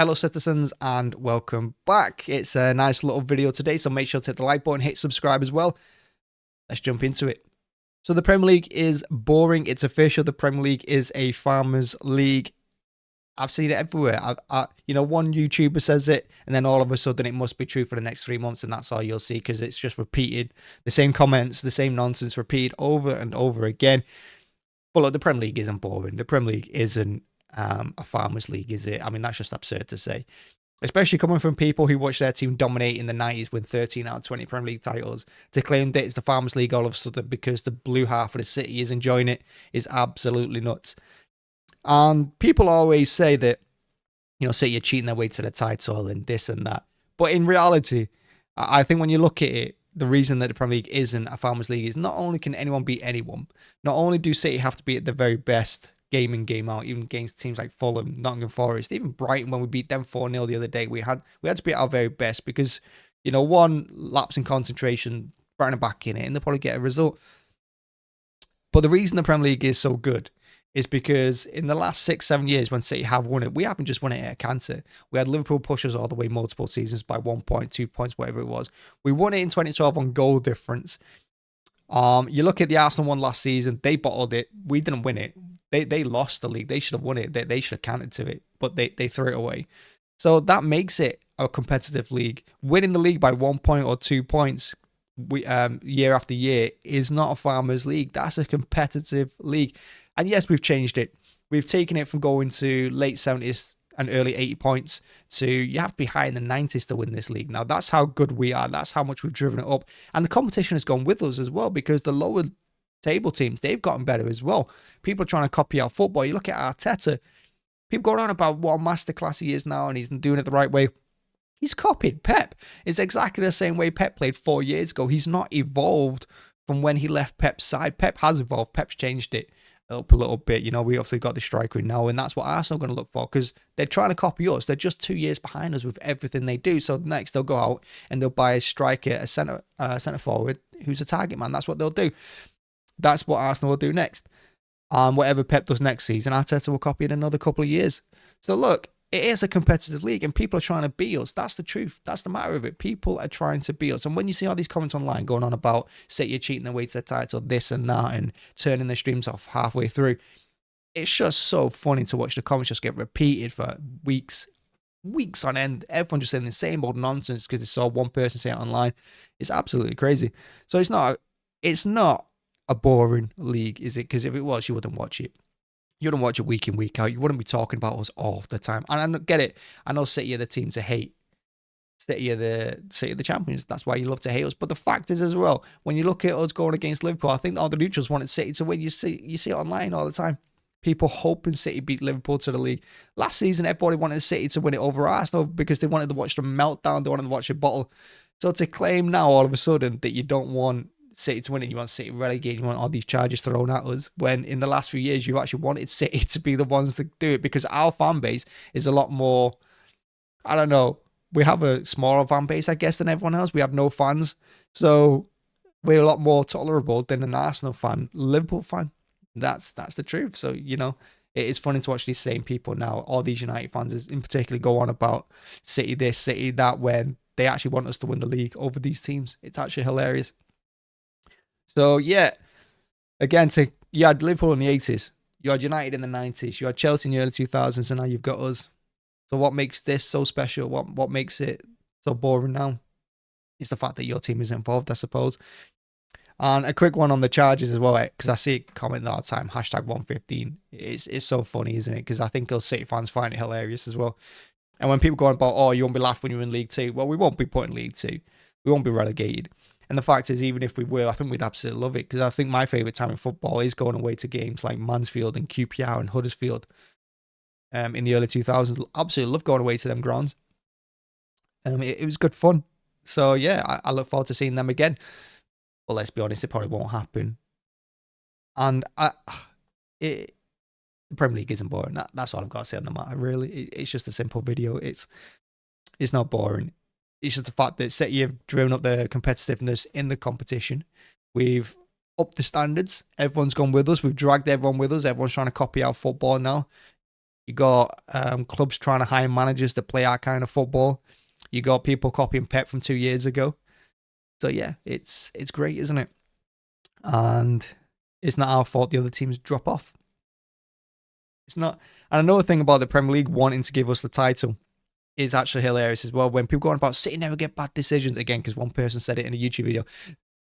Hello citizens and welcome back. It's a nice little video today, so make sure to hit the like button, hit subscribe as well. Let's jump into it. So the Premier League is boring. It's official. The Premier League is a farmers league. I've seen it everywhere. One YouTuber says it, and then all of a sudden it must be true for the next 3 months, and that's all you'll see because it's just repeated. The same comments, the same nonsense repeated over and over again. But look, the Premier League isn't boring. The Premier League isn't a farmers league, is it? I mean, that's just absurd to say, especially coming from people who watched their team dominate in the 90s, win 13 out of 20 Premier League titles. To claim that it's the farmers league all of a sudden because the blue half of the city is enjoying it is absolutely nuts. And people always say that, City are cheating their way to the title and this and that. But in reality, I think when you look at it, the reason that the Premier League isn't a farmers league is not only can anyone beat anyone, not only do City have to be at the very best game in, game out, even against teams like Fulham, Nottingham Forest, even Brighton, when we beat them 4-0 the other day, we had to be at our very best because, one lapse in concentration, Brighton are back in it, and they'll probably get a result. But the reason the Premier League is so good is because in the last 6-7 years when City have won it, we haven't just won it at a canter. We had Liverpool push us all the way multiple seasons by 1 point, 2 points, whatever it was. We won it in 2012 on goal difference. You look at the Arsenal one last season, they bottled it. We didn't win it. They lost the league. They should have won it. They should have counted to it, but they threw it away. So that makes it a competitive league. Winning the league by 1 point or 2 points year after year is not a farmers league. That's a competitive league. And yes, we've changed it. We've taken it from going to late 70s and early 80 points to you have to be high in the 90s to win this league. Now, that's how good we are. That's how much we've driven it up. And the competition has gone with us as well because the lower table teams, they've gotten better as well. People are trying to copy our football. You look at Arteta, people go on about what a masterclass he is now and he's doing it the right way. He's copied Pep. It's exactly the same way Pep played 4 years ago. He's not evolved from when he left Pep's side. Pep has evolved. Pep's changed it up a little bit. We obviously got the striker in now, and that's what Arsenal are going to look for because they're trying to copy us. They're just 2 years behind us with everything they do. So next they'll go out and they'll buy a striker, a centre forward who's a target man. That's what they'll do. That's what Arsenal will do next. Whatever Pep does next season, Arteta will copy in another couple of years. So look, it is a competitive league and people are trying to beat us. That's the truth. That's the matter of it. People are trying to beat us. And when you see all these comments online going on about City cheating their way to the title, this and that, and turning their streams off halfway through, it's just so funny to watch the comments just get repeated for weeks on end. Everyone just saying the same old nonsense because they saw one person say it online. It's absolutely crazy. So it's not a boring league, is it? Because if it was, you wouldn't watch it. You wouldn't watch it week in, week out. You wouldn't be talking about us all the time. And I get it. I know City are the team to hate. City are the champions. That's why you love to hate us. But the fact is as well, when you look at us going against Liverpool, I think all the neutrals wanted City to win. You see it online all the time. People hoping City beat Liverpool to the league. Last season, everybody wanted City to win it over Arsenal because they wanted to watch them meltdown. They wanted to watch it bottle. So to claim now all of a sudden that you don't want City to win it, you want City relegated, you want all these charges thrown at us, when in the last few years you actually wanted City to be the ones to do it because our fan base is a lot more, I don't know, we have a smaller fan base, I guess, than everyone else. We have no fans, so we're a lot more tolerable than an Arsenal fan, Liverpool fan. That's the truth. So, it is funny to watch these same people now, all these United fans in particular, go on about City this, City that, when they actually want us to win the league over these teams. It's actually hilarious. So, yeah, again, you had Liverpool in the 80s, you had United in the 90s, you had Chelsea in the early 2000s, and now you've got us. So what makes this so special? What makes it so boring now? It's the fact that your team is involved, I suppose. And a quick one on the charges as well, because I see it commenting all the time, #115. It's so funny, isn't it? Because I think us City fans find it hilarious as well. And when people go on about, oh, you won't be laughed when you're in League 2. Well, we won't be put in League 2. We won't be relegated. And the fact is, even if we were, I think we'd absolutely love it because I think my favourite time in football is going away to games like Mansfield and QPR and Huddersfield in the early 2000s. Absolutely love going away to them grounds. It was good fun. So, yeah, I look forward to seeing them again. But let's be honest, it probably won't happen. And the Premier League isn't boring. That's all I've got to say on the matter, really. It's just a simple video. It's not boring. It's just the fact that City have driven up the competitiveness in the competition. We've upped the standards. Everyone's gone with us. We've dragged everyone with us. Everyone's trying to copy our football now. You got clubs trying to hire managers to play our kind of football. You got people copying Pep from 2 years ago. So yeah, it's great, isn't it? And it's not our fault the other teams drop off. It's not. And another thing about the Premier League wanting to give us the title is actually hilarious as well. When people go on about City never get bad decisions, again, because one person said it in a YouTube video,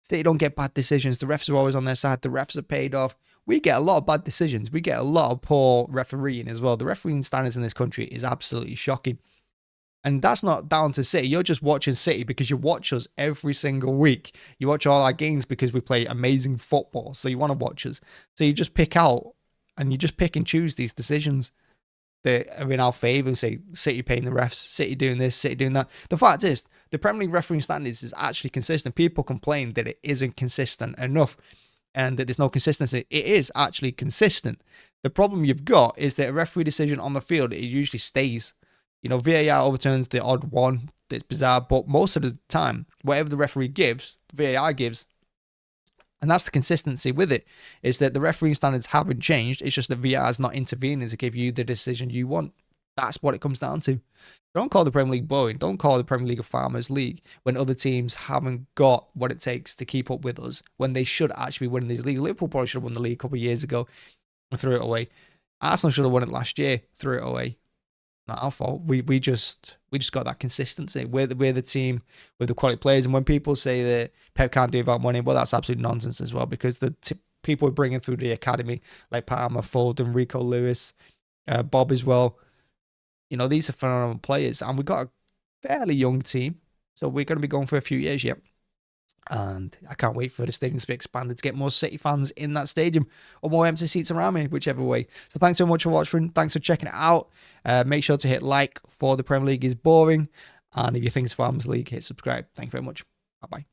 City don't get bad decisions. The refs are always on their side. The refs are paid off. We get a lot of bad decisions. We get a lot of poor refereeing as well. The refereeing standards in this country is absolutely shocking. And that's not down to City. You're just watching City because you watch us every single week. You watch all our games because we play amazing football. So you want to watch us. So you just pick out and you just pick and choose these decisions that are in our favour and say City paying the refs, City doing this, City doing that. The fact is, the Premier League refereeing standards is actually consistent. People complain that it isn't consistent enough and that there's no consistency. It is actually consistent. The problem you've got is that a referee decision on the field, it usually stays. You know, VAR overturns the odd one. It's bizarre, but most of the time, whatever the referee gives, VAR gives. And that's the consistency with it, is that the refereeing standards haven't changed. It's just that VAR is not intervening to give you the decision you want. That's what it comes down to. Don't call the Premier League boring. Don't call the Premier League a farmers league when other teams haven't got what it takes to keep up with us, when they should actually be winning these leagues. Liverpool probably should have won the league a couple of years ago and threw it away. Arsenal should have won it last year, threw it away. Not our fault. We just got that consistency. We're the team with the quality players. And when people say that Pep can't do without money, well, that's absolute nonsense as well, because the people we're bringing through the academy, like Palmer, Foden, Rico Lewis, Bob as well, you know, these are phenomenal players. And we've got a fairly young team. So we're going to be going for a few years yet. And I can't wait for the stadium to be expanded to get more City fans in that stadium or more empty seats around me, whichever way. So thanks so much for watching. Thanks for checking it out. Make sure to hit like for the Premier League is boring. And if you think it's Farmers League, hit subscribe. Thank you very much. Bye-bye.